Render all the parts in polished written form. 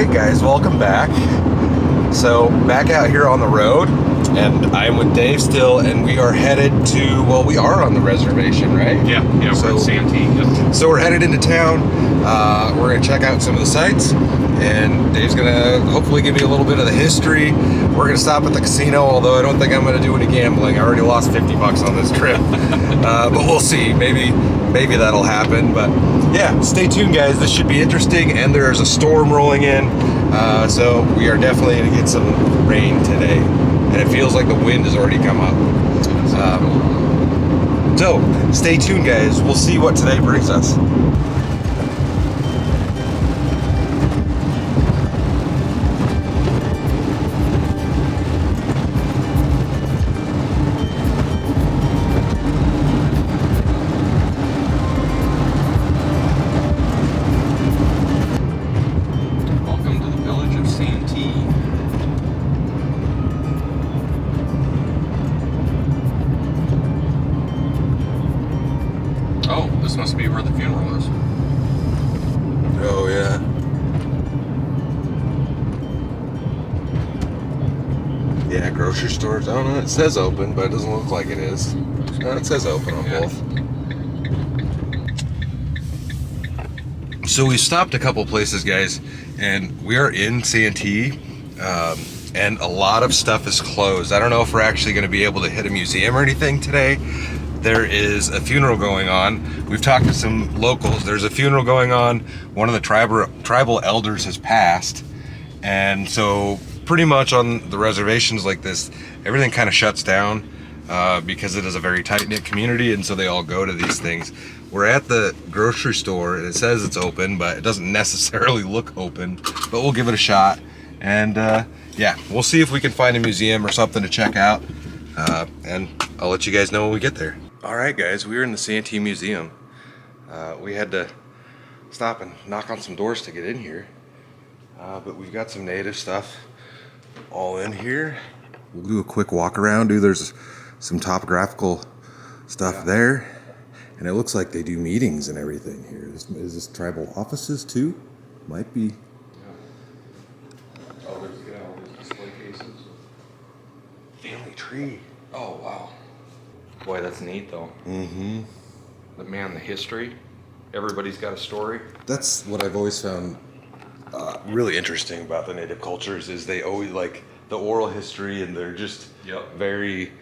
Alright guys, welcome back. So back out here on the road, and I'm with Dave still, and we are headed to, well, we are on the reservation, right? Yeah, we're at Santee. Yep. So we're headed into town. We're going to check out some of the sites, and Dave's going to hopefully give me a little bit of the history. We're going to stop at the casino, although I don't think I'm going to do any gambling. I already lost 50 bucks on this trip. But we'll see. Maybe that'll happen. But yeah, stay tuned, guys. This should be interesting, and there's a storm rolling in. So we are definitely going to get some rain today. And it feels like the wind has already come up. So stay tuned, guys. We'll see what today brings us. Welcome to the village of Santee. Oh, this must be where the funeral is. Oh yeah. Yeah, grocery stores. I don't know. It says open, but it doesn't look like it is. No, it says open on both. So we stopped a couple places, guys, and we are in Santee, and a lot of stuff is closed. I don't know if we're actually going to be able to hit a museum or anything today. There is a funeral going on. We've talked to some locals. There's a funeral going on. One of the tribal elders has passed, and so pretty much on the reservations like this, everything kind of shuts down because it is a very tight-knit community, and so they all go to these things. We're at the grocery store, and it says it's open, but it doesn't necessarily look open, but we'll give it a shot. And yeah, we'll see if we can find a museum or something to check out, and I'll let you guys know when we get there. All right, guys, we are in the Santee Museum. We had to stop and knock on some doors to get in here, but we've got some native stuff all in here. We'll do a quick walk around. There's some topographical stuff there, and it looks like they do meetings and everything here. Is this tribal offices too? Might be. Oh, there's display cases. Family tree. Oh, wow. Boy, that's neat, though. Mm-hmm. But man, the history. Everybody's got a story. That's what I've always found really interesting about the native cultures is they always like the oral history, and they're just very.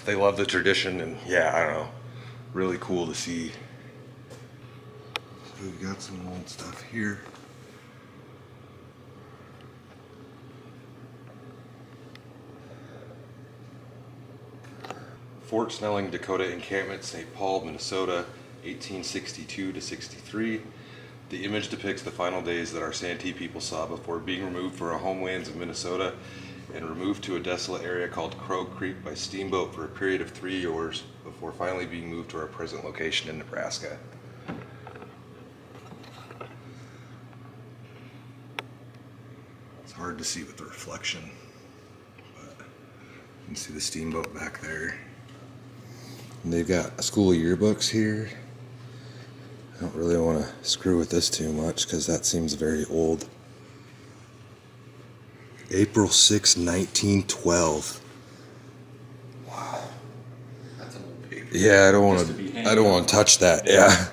They love the tradition, and yeah, I don't know, really cool to see. So we've got some old stuff here. Fort Snelling, Dakota Encampment, St. Paul, Minnesota, 1862 to 63. The image depicts the final days that our Santee people saw before being removed from our homelands of Minnesota and removed to a desolate area called Crow Creek by steamboat for a period of 3 years before finally being moved to our present location in Nebraska. It's hard to see with the reflection, but you can see the steamboat back there. And they've got a school of yearbooks here. I don't really want to screw with this too much because that seems very old. April 6, 1912. Wow. That's an old paper. Yeah, I don't want to touch that. Yeah.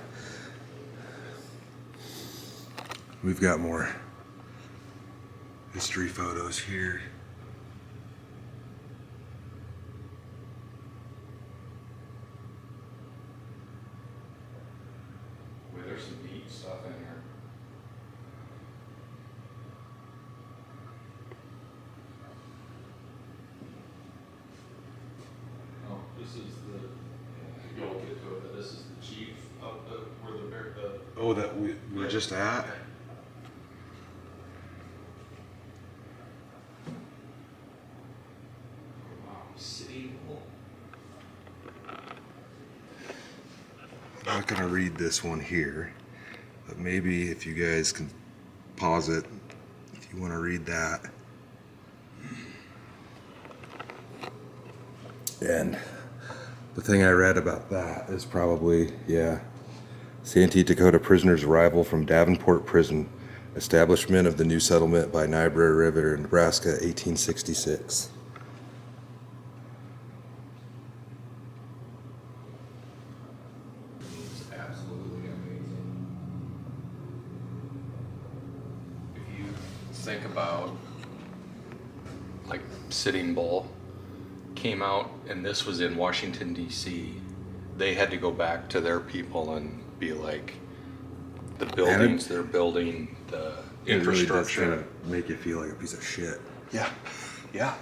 We've got more history photos here. There's some neat stuff in here. Oh, this is the. You'll get to it, but this is the chief of where the bear. Oh, that we're just at? Wow, city hall. I'm not going to read this one here, but maybe if you guys can pause it, if you want to read that. And the thing I read about that is probably, yeah, Santee, Dakota prisoners' arrival from Davenport Prison Establishment of the new settlement by Niobrara River in Nebraska, 1866. It's absolutely amazing. If you think about, like, Sitting Bull came out, and this was in Washington, D.C., they had to go back to their people and be like, the buildings they're building, the infrastructure. It really does kinda make you feel like a piece of shit. Yeah, yeah.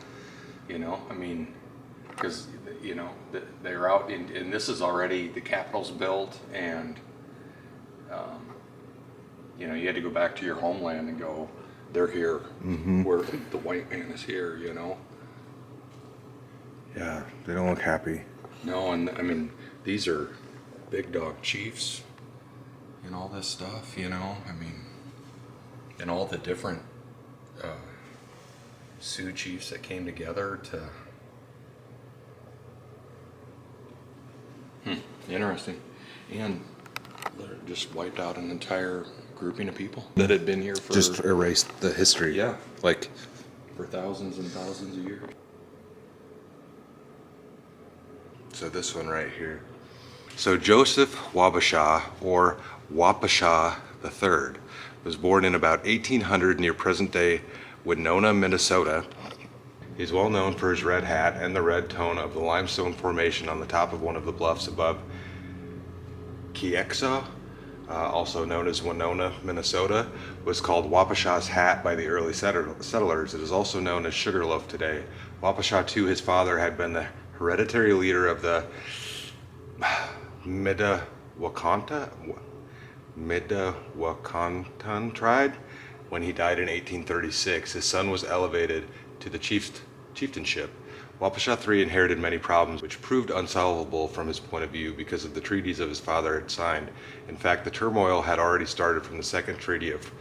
You know, I mean, because, you know, they're out in, and this is already, the Capitol's built, and, you know, you had to go back to your homeland and go, they're here, where the white man is here, you know? Yeah, they don't look happy. No, and I mean, these are big dog chiefs and all this stuff, you know? I mean, and all the different Sioux chiefs that came together to. Interesting. And just wiped out an entire grouping of people that had been here for. Just erased the history. Yeah. Like, For thousands and thousands of years. so this one right here. So Joseph Wabasha, or Wapasha III, was born in about 1800 near present-day Winona, Minnesota. He's well known for his red hat and the red tone of the limestone formation on the top of one of the bluffs above Keeksa, also known as Winona, Minnesota, was called Wapasha's hat by the early settlers. It is also known as Sugarloaf today. Wapasha II, his father, had been the hereditary leader of the Midewakanton tribe. When he died in 1836, his son was elevated to the chieftainship. Wapasha III inherited many problems which proved unsolvable from his point of view because of the treaties of his father had signed. In fact, the turmoil had already started from the Second Treaty of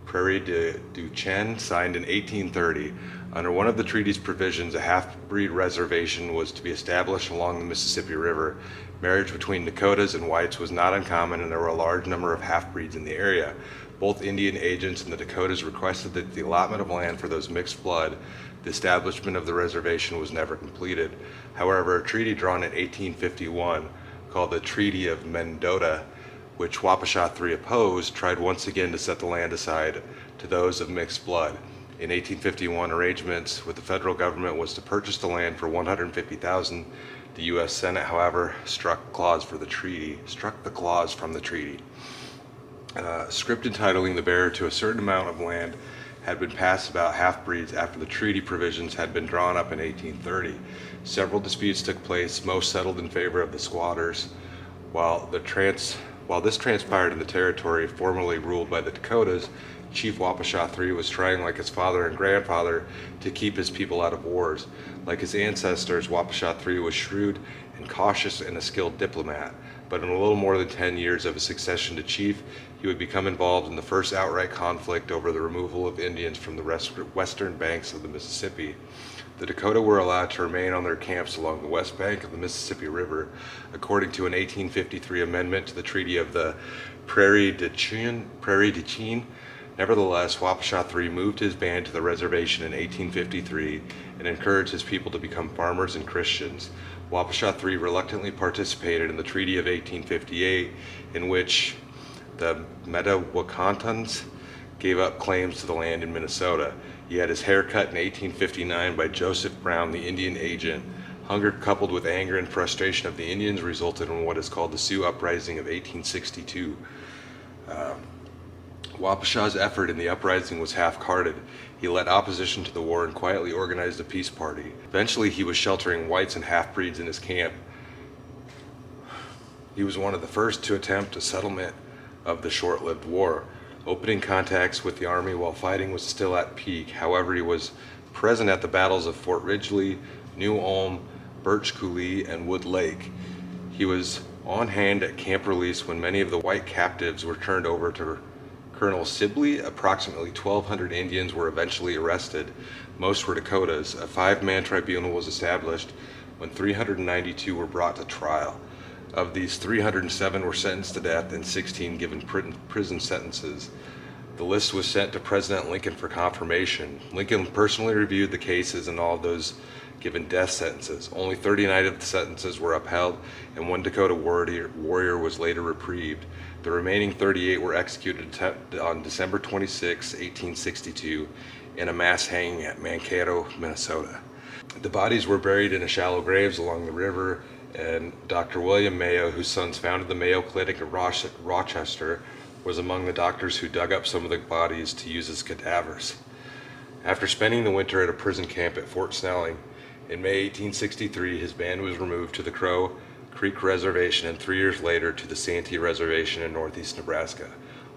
Prairie du Chien, signed in 1830. Under one of the treaty's provisions, a half-breed reservation was to be established along the Mississippi River. Marriage between Dakotas and whites was not uncommon, and there were a large number of half-breeds in the area. Both Indian agents and the Dakotas requested that the allotment of land for those mixed blood. The establishment of the reservation was never completed. However, a treaty drawn in 1851, called the Treaty of Mendota, which Wapasha III opposed, tried once again to set the land aside to those of mixed blood. In 1851, arrangements with the federal government was to purchase the land for $150,000. The U.S. Senate, however, struck the clause from the treaty. Script entitling the bearer to a certain amount of land had been passed about half-breeds after the treaty provisions had been drawn up in 1830. Several disputes took place, most settled in favor of the squatters. While this transpired in the territory formerly ruled by the Dakotas, Chief Wapasha III was trying, like his father and grandfather, to keep his people out of wars. Like his ancestors, Wapasha III was shrewd and cautious and a skilled diplomat. But in a little more than 10 years of his succession to chief, he would become involved in the first outright conflict over the removal of Indians from the western banks of the Mississippi. The Dakota were allowed to remain on their camps along the west bank of the Mississippi River, according to an 1853 amendment to the Treaty of the Prairie du Chien. Nevertheless, Wapasha III moved his band to the reservation in 1853 and encouraged his people to become farmers and Christians. Wapasha III reluctantly participated in the Treaty of 1858, in which the Medawakantons gave up claims to the land in Minnesota. He had his hair cut in 1859 by Joseph Brown, the Indian agent. Hunger coupled with anger and frustration of the Indians resulted in what is called the Sioux Uprising of 1862. Wapasha's effort in the uprising was half-hearted. He led opposition to the war and quietly organized a peace party. Eventually, he was sheltering whites and half-breeds in his camp. He was one of the first to attempt a settlement of the short-lived war, opening contacts with the army while fighting was still at peak. However, he was present at the battles of Fort Ridgely, New Ulm, Birch Coulee, and Wood Lake. He was on hand at Camp Release when many of the white captives were turned over to Colonel Sibley. Approximately 1,200 Indians were eventually arrested. Most were Dakotas. A 5-man tribunal was established when 392 were brought to trial. Of these, 307 were sentenced to death and 16 given prison sentences. The list was sent to President Lincoln for confirmation. Lincoln personally reviewed the cases and all of those given death sentences. Only 39 of the sentences were upheld, and one Dakota warrior was later reprieved. The remaining 38 were executed on December 26, 1862, in a mass hanging at Mankato, Minnesota. The bodies were buried in shallow graves along the river, and Dr. William Mayo, whose sons founded the Mayo Clinic in Rochester, was among the doctors who dug up some of the bodies to use as cadavers. After spending the winter at a prison camp at Fort Snelling, in May 1863, his band was removed to the Crow Creek Reservation and 3 years later to the Santee Reservation in northeast Nebraska.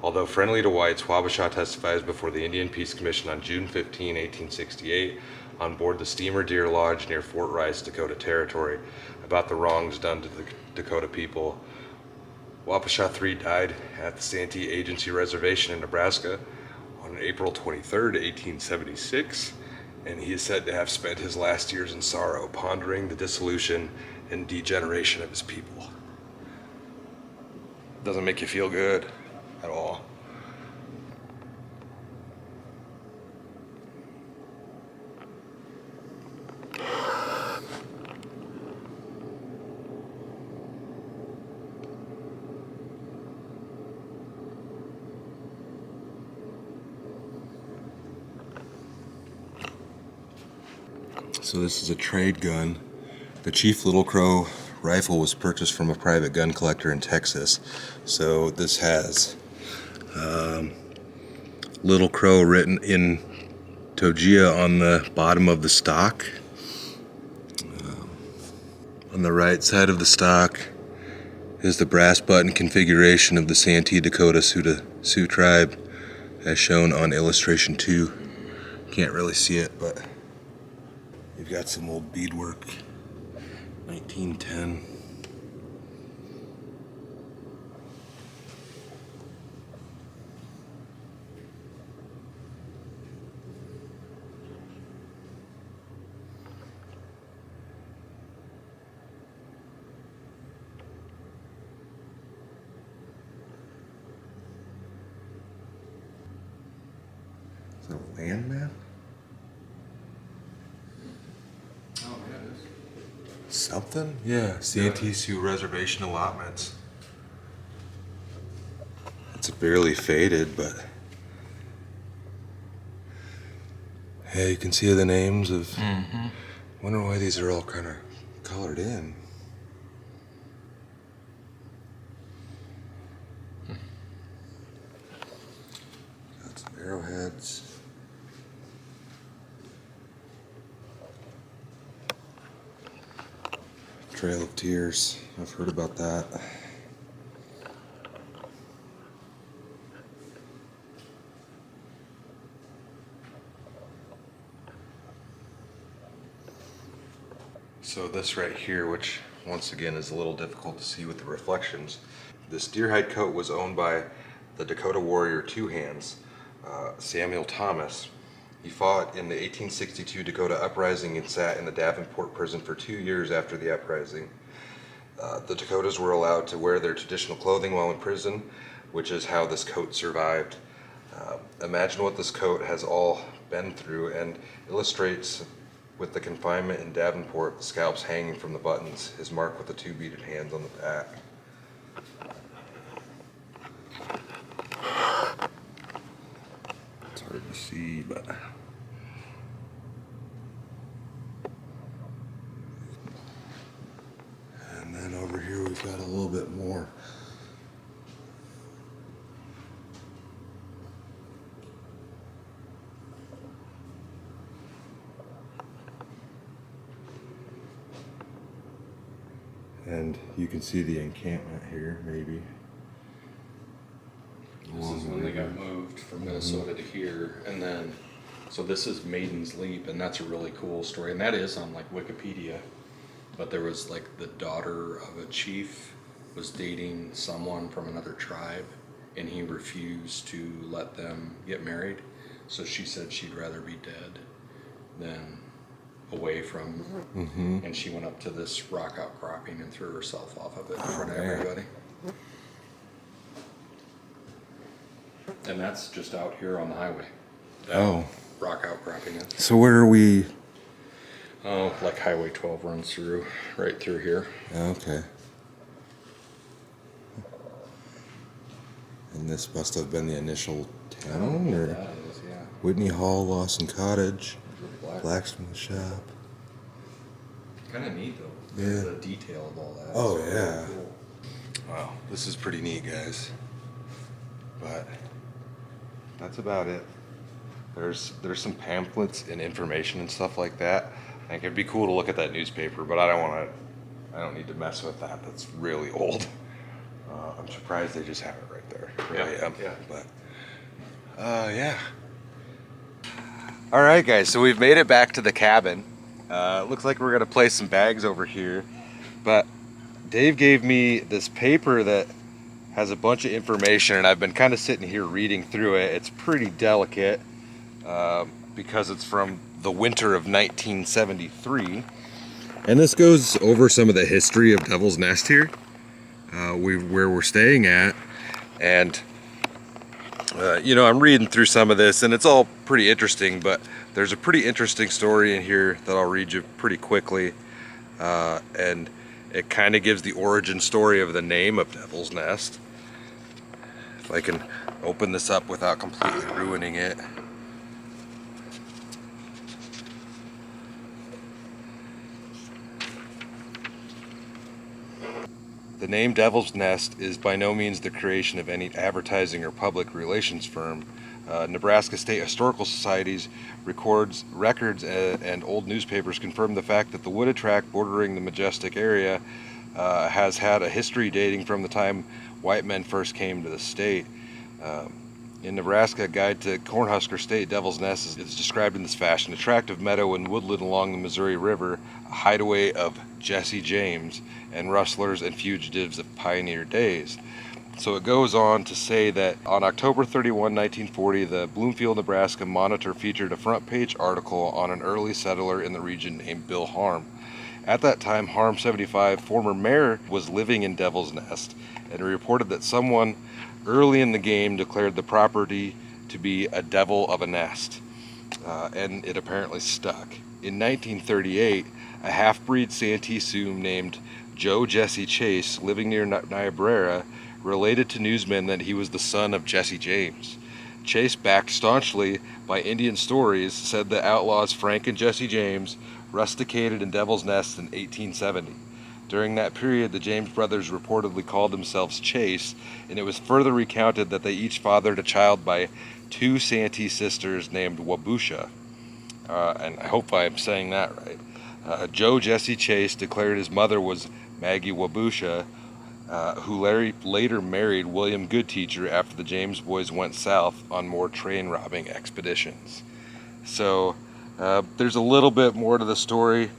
Although friendly to whites, Wabasha testifies before the Indian Peace Commission on June 15, 1868, on board the steamer Deer Lodge near Fort Rice, Dakota Territory, about the wrongs done to the Dakota people. Wabasha 3 died at the Santee Agency Reservation in Nebraska on April 23, 1876, and he is said to have spent his last years in sorrow, pondering the dissolution and degeneration of his people. Doesn't make you feel good at all. So this is a trade gun. The Chief Little Crow rifle was purchased from a private gun collector in Texas. So this has Little Crow written in Togia on the bottom of the stock. On the right side of the stock is the brass button configuration of the Santee Sioux Tribe, as shown on illustration 2. Can't really see it, but you've got some old beadwork, 1910. Is that a land map? Oh, yeah, it is. Something? Yeah, Santee Sioux Reservation allotments. It's barely faded, but yeah, you can see the names of. Wonder why these are all kind of colored in. Got some arrowheads. Trail of Tears. I've heard about that. So this right here, which once again is a little difficult to see with the reflections, this deer hide coat was owned by the Dakota warrior Two Hands, Samuel Thomas. He fought in the 1862 Dakota Uprising and sat in the Davenport prison for 2 years after the uprising. The Dakotas were allowed to wear their traditional clothing while in prison, which is how this coat survived. Imagine what this coat has all been through, and illustrates with the confinement in Davenport, the scalps hanging from the buttons, his mark with the 2 beaded hands on the back. It's hard to see, but and then over here we've got a little bit more. And you can see the encampment here, maybe. This is when they got moved from Minnesota to here, and then, so this is Maiden's Leap, and that's a really cool story, and that is on like Wikipedia. But there was like the daughter of a chief was dating someone from another tribe, and he refused to let them get married. So she said she'd rather be dead than away from, and she went up to this rock outcropping and threw herself off of it in front of everybody. And that's just out here on the highway. That Oh. rock outcropping is. So where are we? Oh, like Highway 12 runs through, right through here. Okay. And this must have been the initial town, or That is, yeah. Whitney Hall, Lawson Cottage, Black. blacksmith shop. Kind of neat though. Yeah. The detail of all that. Oh, It's yeah. really cool. Wow, this is pretty neat, guys. But that's about it. There's some pamphlets and information and stuff like that. I think it'd be cool to look at that newspaper, but I don't need to mess with that. That's really old. I'm surprised they just have it right there. Really Yeah, am. yeah. But yeah. All right, guys. So we've made it back to the cabin. Looks like we're gonna place some bags over here, but Dave gave me this paper that has a bunch of information, and I've been kind of sitting here reading through it. It's pretty delicate because it's from the winter of 1973. And this goes over some of the history of Devil's Nest here, where we're staying at. And, I'm reading through some of this, and it's all pretty interesting, but there's a pretty interesting story in here that I'll read you pretty quickly. And it kind of gives the origin story of the name of Devil's Nest. If I can open this up without completely ruining it. The name Devil's Nest is by no means the creation of any advertising or public relations firm. Nebraska State Historical Society's records, and old newspapers confirm the fact that the wooded tract bordering the majestic area has had a history dating from the time white men first came to the state. In Nebraska, a guide to Cornhusker State, Devil's Nest is described in this fashion: a tract of meadow and woodland along the Missouri River, a hideaway of Jesse James and rustlers and fugitives of pioneer days. So it goes on to say that on October 31, 1940, the Bloomfield, Nebraska Monitor featured a front page article on an early settler in the region named Bill Harm. At that time, Harm 75, former mayor, was living in Devil's Nest, and reported that someone early in the game declared the property to be a devil of a nest, and it apparently stuck. In 1938, a half-breed Santee Sioux named Joe Jesse Chase, living near Niobrara, related to newsmen that he was the son of Jesse James. Chase, backed staunchly by Indian stories, said the outlaws Frank and Jesse James rusticated in Devil's Nest in 1870. During that period, the James brothers reportedly called themselves Chase, and it was further recounted that they each fathered a child by two Santee sisters named Wabusha. And I hope I'm saying that right. Joe Jesse Chase declared his mother was Maggie Wabusha, who later married William Goodteacher after the James boys went south on more train robbing expeditions. So there's a little bit more to the story,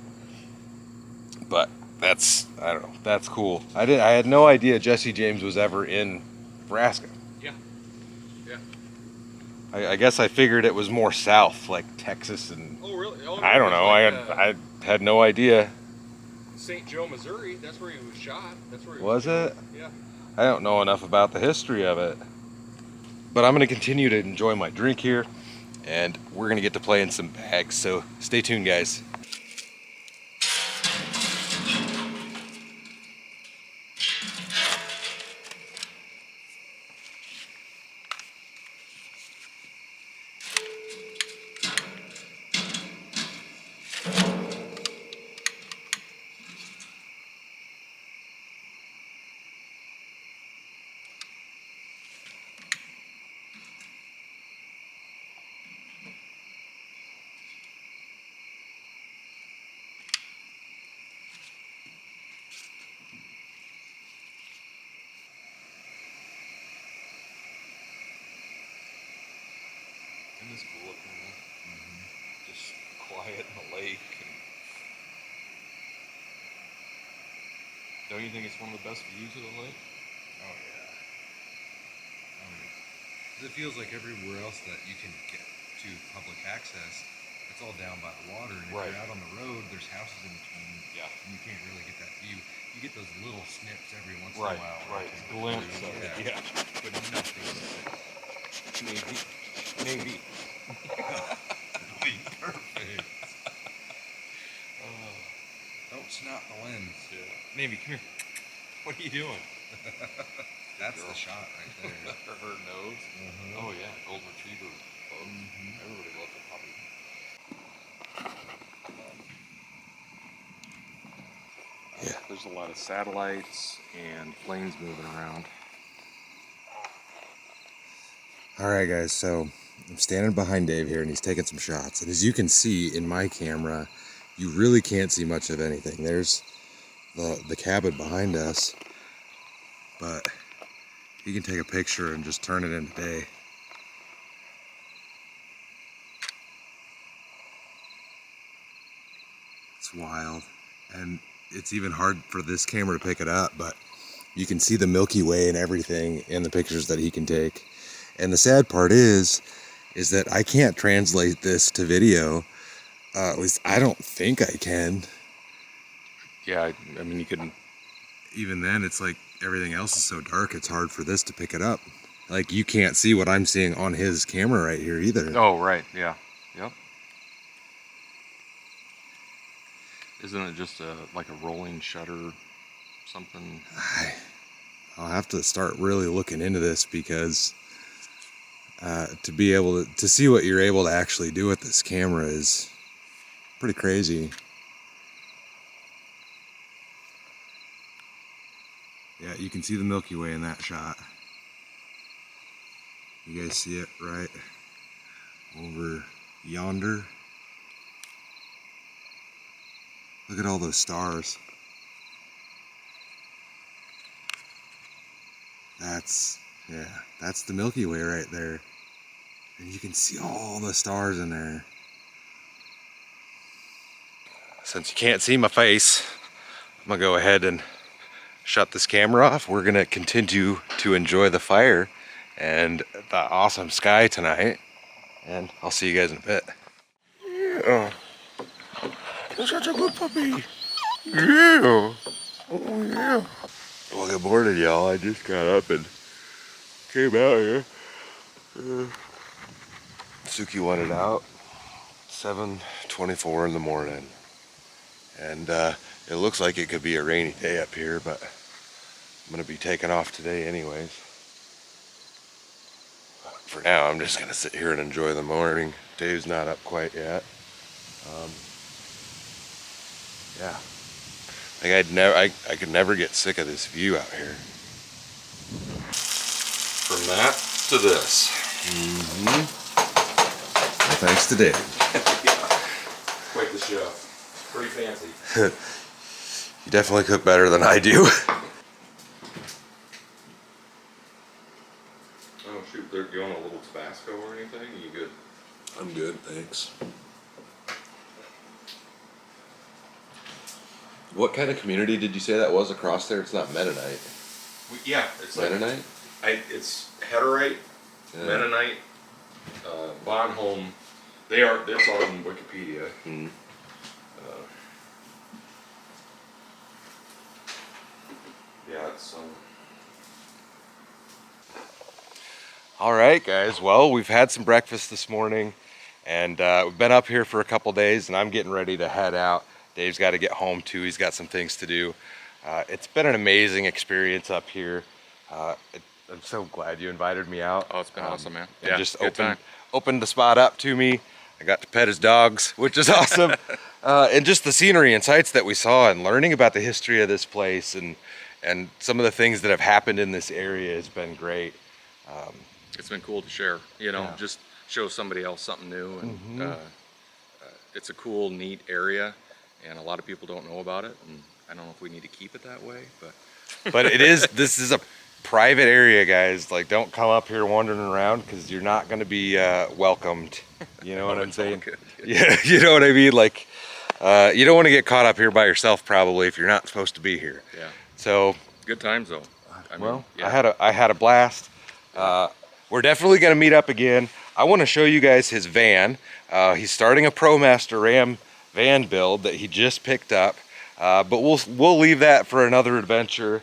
but I don't know, that's cool. I had no idea Jesse James was ever in Nebraska. Yeah. Yeah. I guess I figured it was more south, like Texas and. Oh, really? Oh, no, I don't know. I had no idea. St. Joe, Missouri. That's where he was shot. That's where he Was it? Yeah. I don't know enough about the history of it. But I'm going to continue to enjoy my drink here, and we're going to get to play in some bags. So stay tuned, guys. Isn't this cool looking? Just quiet in the lake. Don't you think it's one of the best views of the lake? Oh yeah. It feels like everywhere else that you can get to public access, it's all down by the water, and if Right. you're out on the road, there's houses in between, Yeah. and you can't really get that view. You get those little snips every once Right, in a while. right. Okay. Glimpse of it, yeah. But nothing. Maybe. Maybe. Perfect. Don't snap the lens. Yeah. Navy, come here. What are you doing? That's the shot right there. Her nose. Mhm. Oh yeah, golden retriever. Everybody loves a puppy. Yeah, there's a lot of satellites and planes moving around. All right, guys, so I'm standing behind Dave here, and he's taking some shots. And as you can see in my camera, you really can't see much of anything. There's the cabin behind us, but you can take a picture and just turn it into day. It's wild, and it's even hard for this camera to pick it up, but you can see the Milky Way and everything in the pictures that he can take. And the sad part is that I can't translate this to video. At least I don't think I can. Yeah, I mean you could. Even then, it's like everything else is so dark, it's hard for this to pick it up. Like, you can't see what I'm seeing on his camera right here either. Oh right, yeah, yep. Isn't it just like a rolling shutter, something? I'll have to start really looking into this, because to be able to see what you're able to actually do with this camera is pretty crazy. Yeah, you can see the Milky Way in that shot. You guys see it right over yonder? Look at all those stars. That's the Milky Way right there. And you can see all the stars in there. Since you can't see my face, I'm gonna go ahead and shut this camera off. We're gonna continue to enjoy the fire and the awesome sky tonight. And I'll see you guys in a bit. Yeah. You're such a good puppy. Yeah. Oh yeah. Well, good morning, y'all. I just got up and came out here. Suki wanted out. 7:24 in the morning. And it looks like it could be a rainy day up here, but I'm gonna be taking off today anyways. For now, I'm just gonna sit here and enjoy the morning. Dave's not up quite yet. Yeah, I could never get sick of this view out here. From that to this. Well, thanks to Dave. Quite the show. Pretty fancy. You definitely cook better than I do. Oh shoot, you want a little Tabasco or anything? Are you good? I'm good, thanks. What kind of community did you say that was across there? It's not Mennonite. Yeah, it's Mennonite? It's Hutterite, Yeah. Mennonite, Bonhomme. It's on Wikipedia. Mm. Yeah, it's All right, guys. Well, we've had some breakfast this morning, and we've been up here for a couple days, and I'm getting ready to head out. Dave's got to get home too. He's got some things to do. It's been an amazing experience up here. I'm so glad you invited me out. Oh, it's been awesome, man. And Yeah, just good time. opened the spot up to me. I got to pet his dogs, which is awesome. And just the scenery and sights that we saw, and learning about the history of this place, and some of the things that have happened in this area has been great. It's been cool to share. You know, Yeah. just show somebody else something new, and Mhm. it's a cool, neat area, and a lot of people don't know about it. And I don't know if we need to keep it that way, but But this is a private area, guys. Like, don't come up here wandering around, because you're not going to be welcomed. You know what I'm it's all saying? good. Yeah, you know what I mean? Like, you don't want to get caught up here by yourself, probably, if you're not supposed to be here. Yeah, So, good times though. I mean, well, yeah. I had a blast. We're definitely going to meet up again. I want to show you guys his van. He's starting a ProMaster Ram van build that he just picked up. But we'll leave that for another adventure.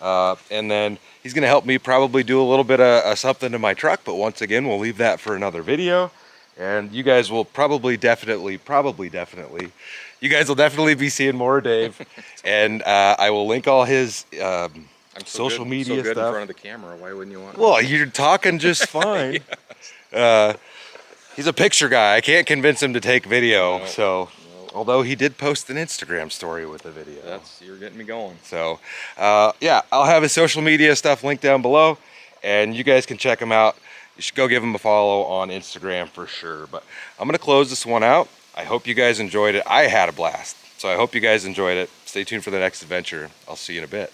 And then he's going to help me probably do a little bit of something to my truck. But once again, we'll leave that for another video. And you guys will probably definitely, you guys will definitely be seeing more of Dave. And I will link all his social media so good stuff. in front of the camera. Why wouldn't you want? Well, you're talking just fine. He's a picture guy. I can't convince him to take video. No, so, no. although he did post an Instagram story with a video. You're getting me going. So, yeah, I'll have his social media stuff linked down below, and you guys can check him out. You should go give him a follow on Instagram for sure. But I'm going to close this one out. I hope you guys enjoyed it. I had a blast. So I hope you guys enjoyed it. Stay tuned for the next adventure. I'll see you in a bit.